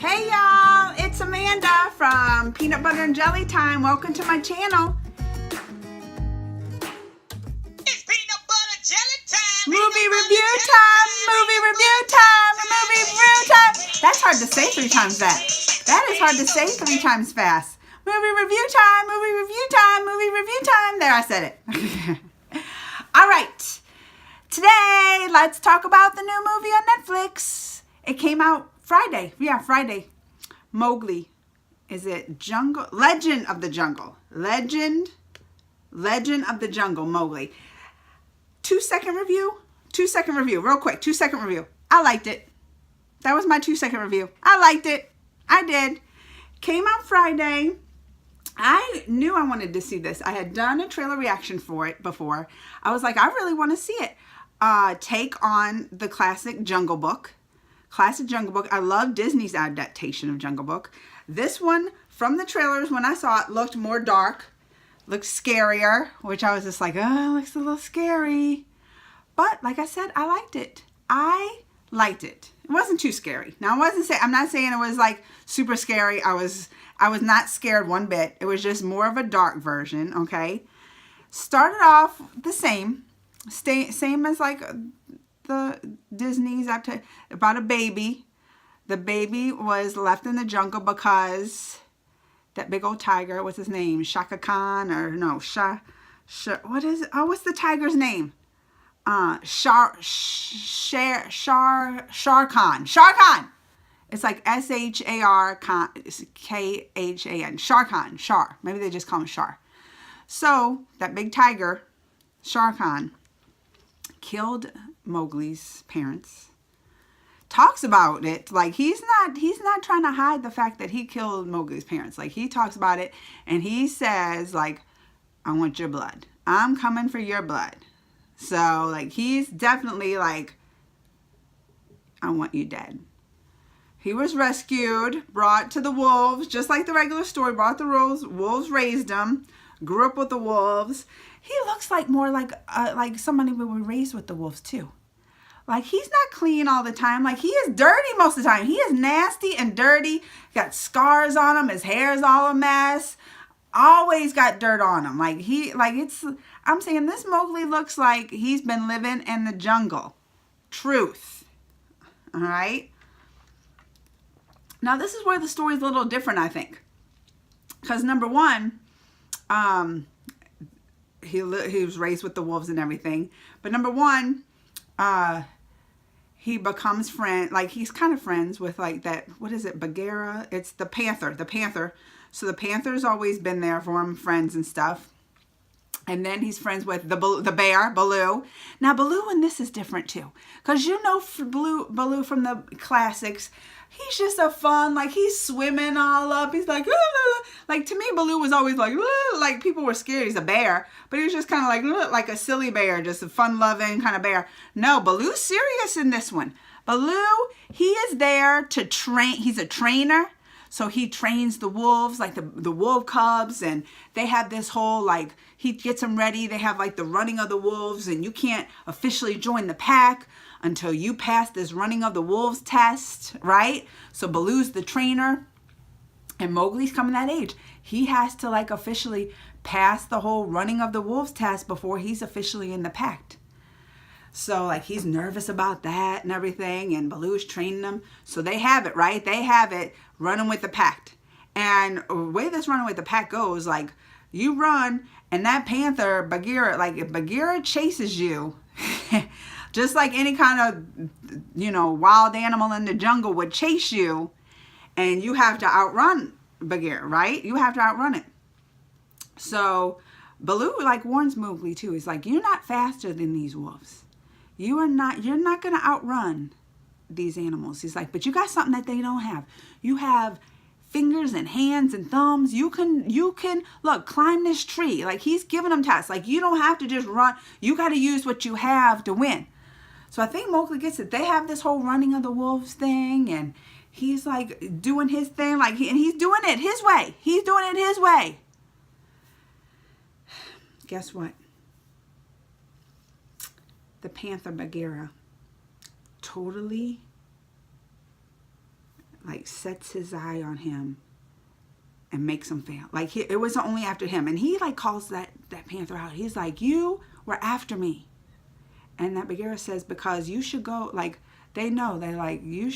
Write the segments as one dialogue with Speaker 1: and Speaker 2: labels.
Speaker 1: Hey y'all, it's Amanda from Peanut Butter and Jelly Time. Welcome to my channel.
Speaker 2: It's peanut butter jelly time.
Speaker 1: Movie review time, movie review time, movie review time. That's hard to say 3 times fast. That is hard to say 3 times fast. Movie review time, movie review time, movie review time. There, I said it. All right. Today, let's talk about the new movie on Netflix. It came out Friday. Yeah, Friday. Mowgli. Is it Jungle? Legend of the Jungle. Legend of the Jungle, Mowgli. 2-second review. 2-second review. Real quick. 2-second review. I liked it. That was my 2-second review. I liked it. I did. Came out Friday. I knew I wanted to see this. I had done a trailer reaction for it before. I was like, I really want to see it. Take on the classic Jungle Book. Classic Jungle Book. I love Disney's adaptation of Jungle Book. This one, from the trailers, when I saw it, looked more dark. Looked scarier, which I was just like, oh, it looks a little scary. But, like I said, I liked it. I liked it. It wasn't too scary. Now, I'm not saying it was, like, super scary. I was not scared one bit. It was just more of a dark version, okay? Started off the same. Same as, like, the Disney's about a baby. The baby was left in the jungle because that big old tiger, what's his name? Shaka Khan or no, what is it? Oh, what's the tiger's name? Shere Khan. Shere Khan. It's like S-H-A-R K-H-A-N. Shere Khan. Shere. Maybe they just call him Shere. So that big tiger, Shere Khan, killed Mowgli's parents. Talks about it like he's not trying to hide the fact that he killed Mowgli's parents. Like, he talks about it and he says, like, I want your blood. I'm coming for your blood. So, like, he's definitely like, I want you dead. He was rescued, brought to the wolves, just like the regular story, brought the wolves. Wolves raised him, grew up with the wolves. He looks like more like somebody who was raised with the wolves too. Like, he's not clean all the time. Like, he is dirty most of the time. He is nasty and dirty. Got scars on him. His hair is all a mess. Always got dirt on him. I'm saying this Mowgli looks like he's been living in the jungle. Truth. All right. Now, this is where the story's a little different, I think. Because number one, he was raised with the wolves and everything. But number one, he becomes he's kind of friends with, like, that, what is it, Bagheera? It's the panther. So the panther's always been there for him, friends and stuff. And then he's friends with the bear, Baloo. Now, Baloo in this is different, too. Because you know Baloo from the classics, he's just a fun, like, he's swimming all up. He's like, ah. Like, to me, Baloo was always like, ah. Like, people were scared. He's a bear. But he was just kind of like a silly bear, just a fun-loving kind of bear. No, Baloo's serious in this one. Baloo, he is there to train. He's a trainer. So he trains the wolves, like the wolf cubs, and they have this whole, like, he gets them ready. They have, like, the running of the wolves, and you can't officially join the pack until you pass this running of the wolves test, right? So Baloo's the trainer, and Mowgli's coming that age. He has to, like, officially pass the whole running of the wolves test before he's officially in the pack. So, like, he's nervous about that and everything, and Baloo's training them. So they have it, right? They have it running with the pack. And the way this running with the pack goes, like, you run, and that panther, Bagheera, like, if Bagheera chases you, just like any kind of, you know, wild animal in the jungle would chase you, and you have to outrun Bagheera, right? You have to outrun it. So Baloo, like, warns Mowgli, too. He's like, you're not faster than these wolves. You're not going to outrun these animals. He's like, but you got something that they don't have. You have fingers and hands and thumbs. You can look, climb this tree. Like, he's giving them tasks. Like, you don't have to just run. You got to use what you have to win. So I think Mowgli gets it. They have this whole running of the wolves thing, and he's, like, doing his thing. Like, and he's doing it his way. He's doing it his way. Guess what? The panther Bagheera totally like sets his eye on him and makes him fail. Like it wasn't only after him. And he like calls that panther out. He's like, you were after me. And that Bagheera says, because you should go, like, they know, they're like, you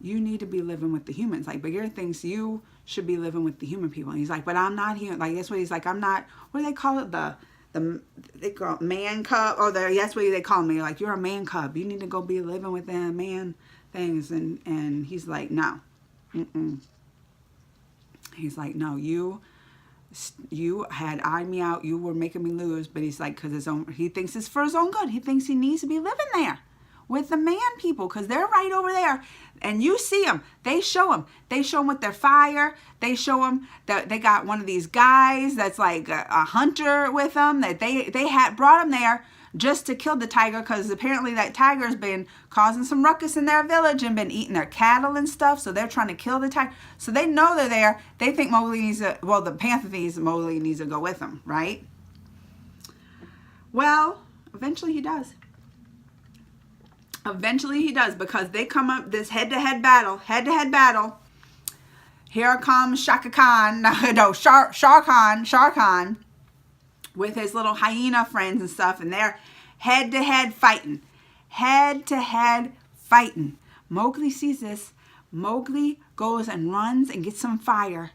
Speaker 1: need to be living with the humans. Like Bagheera thinks you should be living with the human people. And he's like, but I'm not human. Like that's what he's like, I'm not, what do they call it? They call it man cub. Oh, that's what they call me. Like, you're a man cub. You need to go be living with them man things. And he's like, no. He's like, no, you had eyed me out. You were making me lose. But he's like, because he thinks it's for his own good. He thinks he needs to be living there with the man people, because they're right over there. And you see them. They show them. They show them with their fire. They show them that they got one of these guys that's like a hunter with them, that they had brought him there just to kill the tiger, because apparently that tiger's been causing some ruckus in their village and been eating their cattle and stuff. So they're trying to kill the tiger. So they know they're there. They think Mowgli needs to, well, the panther thinks Mowgli needs to go with them, right? Well, eventually he does. Eventually he does, because they come up this head-to-head battle. Here comes Shaka Khan, Shere Khan, with his little hyena friends and stuff, and they're head-to-head fighting. Mowgli sees this. Mowgli goes and runs and gets some fire,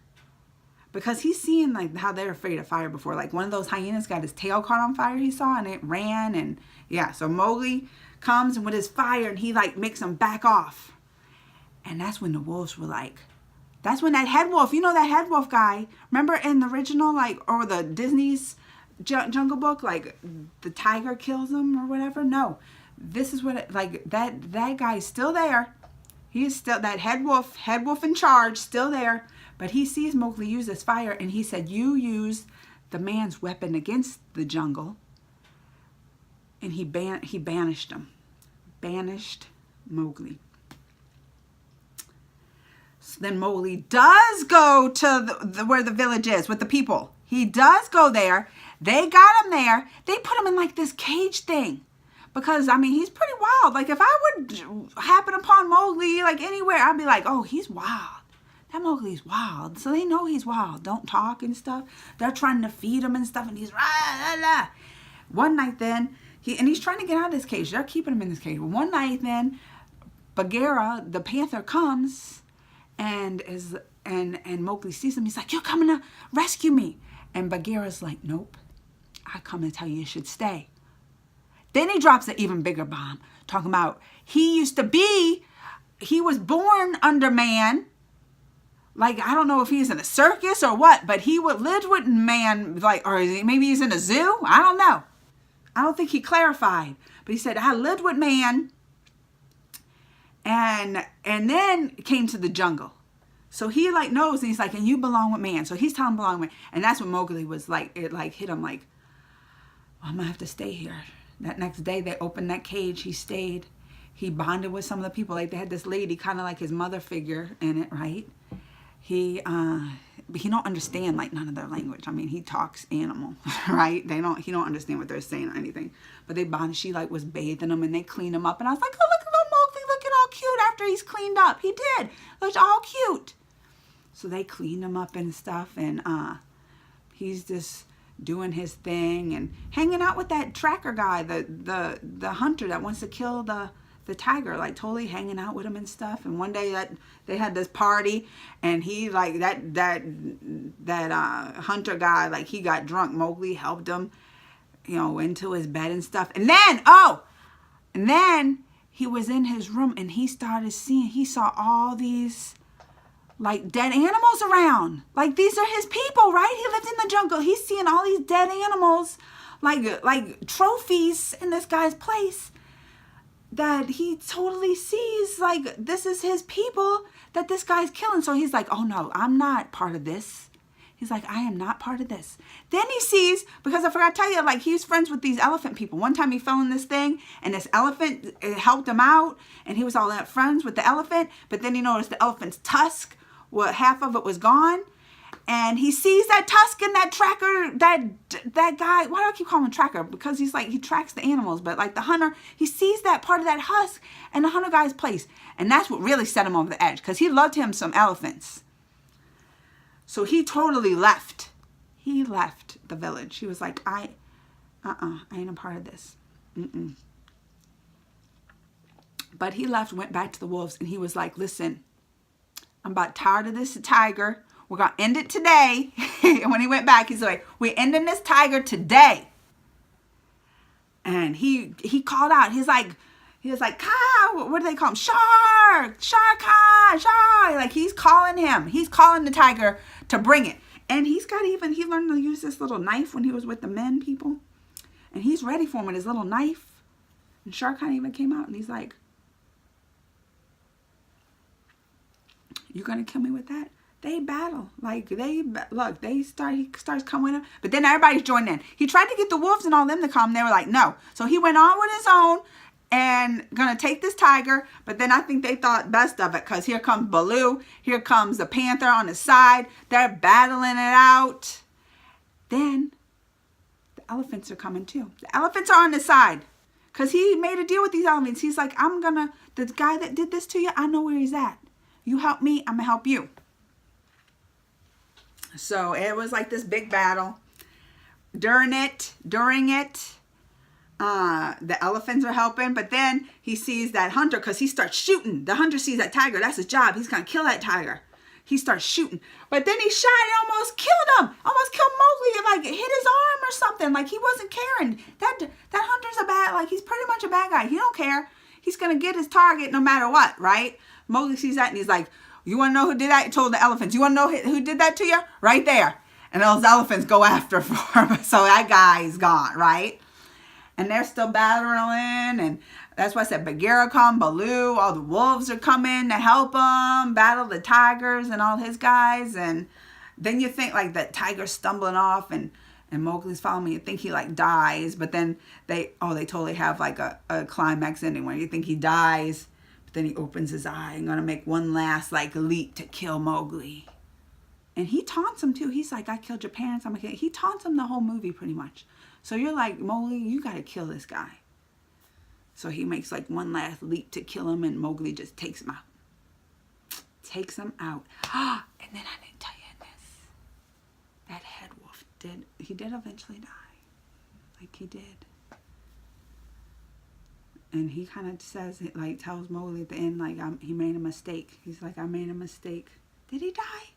Speaker 1: because he's seen like how they're afraid of fire before. Like one of those hyenas got his tail caught on fire, he saw, and it ran, and yeah, so Mowgli comes and with his fire, and he like makes them back off. And that's when the wolves were like, that's when that head wolf, you know, that head wolf guy, remember in the original, like, or the Disney's Jungle Book, like the tiger kills him or whatever? No, this is what that guy's still there. He's still that head wolf in charge, still there. But he sees Mowgli use this fire, and he said, you used the man's weapon against the jungle. And he banished him. Banished Mowgli. So then Mowgli does go to where the village is with the people. He does go there. They got him there. They put him in like this cage thing. Because, I mean, he's pretty wild. Like, if I would happen upon Mowgli, like, anywhere, I'd be like, oh, he's wild. That Mowgli's wild. So they know he's wild. Don't talk and stuff. They're trying to feed him and stuff. And he's, rah, rah, rah. One night then, he's trying to get out of this cage. They're keeping him in this cage. One night then, Bagheera, the panther, comes and Mowgli sees him. He's like, you're coming to rescue me. And Bagheera's like, nope. I come to tell you should stay. Then he drops an even bigger bomb, talking about he was born under man. Like, I don't know if he's in a circus or what, but he lived with man, like, or maybe he's in a zoo. I don't know. I don't think he clarified, but he said, I lived with man and then came to the jungle. So he like knows, and he's like, and you belong with man. So he's telling him belong with man. And that's when Mowgli was like, it like hit him like, I'm gonna have to stay here. That next day they opened that cage. He stayed. He bonded with some of the people. Like they had this lady, kind of like his mother figure in it, right? He don't understand like none of their language. I mean, he talks animal, right? He don't understand what they're saying or anything. But they bonded. She like was bathing him, and they cleaned him up. And I was like, oh, look at little Mowgli looking all cute after he's cleaned up. He did. Looked all cute. So they cleaned him up and stuff, and he's just doing his thing and hanging out with that tracker guy, the hunter that wants to kill the tiger, like totally hanging out with him and stuff. And one day that they had this party, and he like that hunter guy, like he got drunk. Mowgli helped him, into his bed and stuff. And then he was in his room, and he saw all these like dead animals around. Like these are his people, right? He lived in the jungle. He's seeing all these dead animals, like trophies in this guy's place, that he totally sees like this is his people that this guy's killing. So he's like, oh no, I'm not part of this. He's like, I am not part of this. Then he sees, because I forgot to tell you, like he's friends with these elephant people. One time he fell in this thing, and this elephant helped him out, and he was all that friends with the elephant. But then he noticed the elephant's tusk, half of it was gone. And he sees that tusk and that tracker, that guy. Why do I keep calling him tracker? Because he's like, he tracks the animals. But like the hunter, he sees that part of that husk and the hunter guy's place. And that's what really set him over the edge. Because he loved him some elephants. So he totally left. He left the village. He was like, I ain't a part of this. But he left, went back to the wolves. And he was like, listen, I'm about tired of this tiger. We're going to end it today. And when he went back, he's like, we're ending this tiger today. And he called out. He was like, Khan, what do they call him? Shere Khan, Shere. Like he's calling him. He's calling the tiger to bring it. And he learned to use this little knife when he was with the men people. And he's ready for him with his little knife. And Shere Khan even came out and he's like, you going to kill me with that? They battle. Like, he starts coming up. But then everybody's joining in. He tried to get the wolves and all them to come. They were like, no. So he went on with his own and going to take this tiger. But then I think they thought best of it because here comes Baloo. Here comes the panther on the side. They're battling it out. Then the elephants are coming too. The elephants are on the side because he made a deal with these elephants. He's like, the guy that did this to you, I know where he's at. You help me, I'm going to help you. So it was like this big battle. During it, the elephants are helping, but then he sees that hunter because he starts shooting. The hunter sees that tiger. That's his job. He's going to kill that tiger. He starts shooting. But then he shot and almost killed him. Almost killed Mowgli. Like hit his arm or something. Like he wasn't caring. That hunter's he's pretty much a bad guy. He don't care. He's going to get his target no matter what, right? Mowgli sees that and he's like, you want to know who did that? He told the elephants. You want to know who did that to you? Right there. And those elephants go after for him. So that guy's gone, right? And they're still battling. And that's why I said Bagheera come, Baloo, all the wolves are coming to help him battle the tigers and all his guys. And then you think like that tiger's stumbling off and Mowgli's following me. You think he like dies. But then they totally have like a climax ending where you think he dies. Then he opens his eye and gonna make one last like leap to kill Mowgli. And he taunts him too. He's like, I killed your parents. He taunts him the whole movie pretty much. So you're like, Mowgli, you gotta kill this guy. So he makes like one last leap to kill him and Mowgli just takes him out. And then I didn't tell you this. That head wolf did eventually die. Like he did. And he kind of says, like, tells Mowgli at the end, like, he made a mistake. He's like, I made a mistake. Did he die?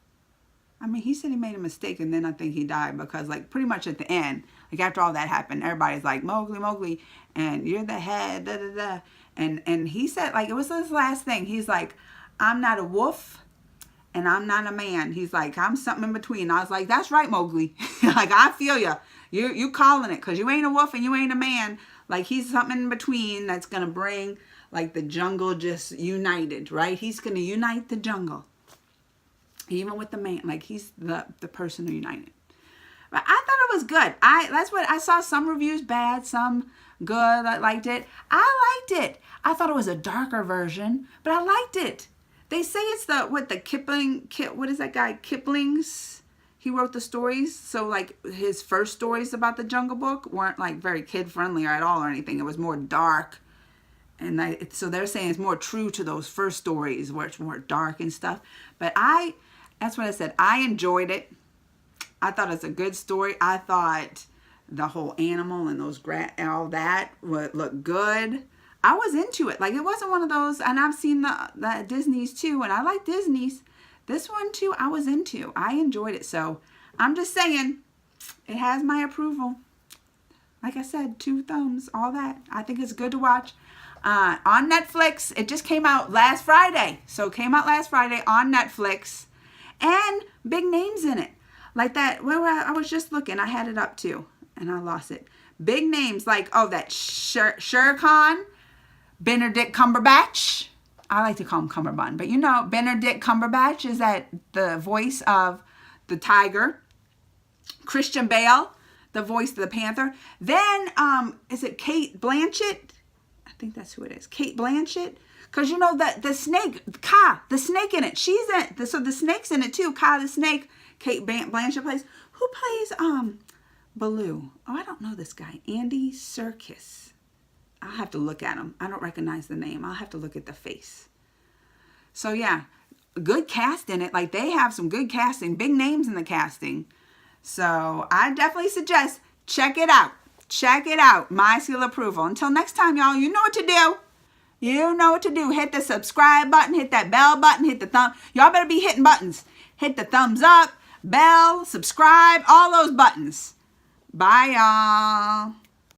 Speaker 1: I mean, he said he made a mistake, and then I think he died because, like, pretty much at the end, like, after all that happened, everybody's like, Mowgli, and you're the head, da-da-da. And he said, like, it was his last thing. He's like, I'm not a wolf, and I'm not a man. He's like, I'm something in between. I was like, that's right, Mowgli. Like, I feel you. You calling it because you ain't a wolf and you ain't a man. Like, he's something in between that's going to bring, like, the jungle just united, right? He's going to unite the jungle. Even with the man. Like, he's the person who united. But I thought it was good. That's what I saw. Some reviews bad, some good. I liked it. I thought it was a darker version, but I liked it. They say it's the Kipling, what is that guy? Kipling's. He wrote the stories, so like his first stories about the Jungle Book weren't like very kid-friendly or at all or anything. It was more dark, and so they're saying it's more true to those first stories where it's more dark and stuff. But that's what I said. I enjoyed it. I thought it was a good story. I thought the whole animal and those all that would look good. I was into it. Like it wasn't one of those, and I've seen the Disney's too, and I like Disney's. This one too, I was into. I enjoyed it. So I'm just saying, it has my approval. Like I said, 2 thumbs, all that. I think it's good to watch. On Netflix, it just came out last Friday. So it came out last Friday on Netflix. And big names in it. Like that, well, I was just looking. I had it up too. And I lost it. Big names like, that Shere Khan, Benedict Cumberbatch. I like to call him Cumberbund, but Benedict Cumberbatch is the voice of the tiger. Christian Bale, the voice of the panther. Then, is it Kate Blanchett? I think that's who it is. Kate Blanchett Because you know that the snake, Ka, the snake in it, she's in it. So the snake's in it too. Ka the snake. Kate Blanchett plays. Who plays Baloo? Oh, I don't know this guy. Andy Serkis. I'll have to look at him. I don't recognize the name. I'll have to look at the face. So yeah, good cast in it. Like they have some good casting, big names in the casting. So I definitely suggest check it out. Check it out. My seal of approval. Until next time, y'all, you know what to do. You know what to do. Hit the subscribe button. Hit that bell button. Hit the thumb. Y'all better be hitting buttons. Hit the thumbs up, bell, subscribe, all those buttons. Bye, y'all.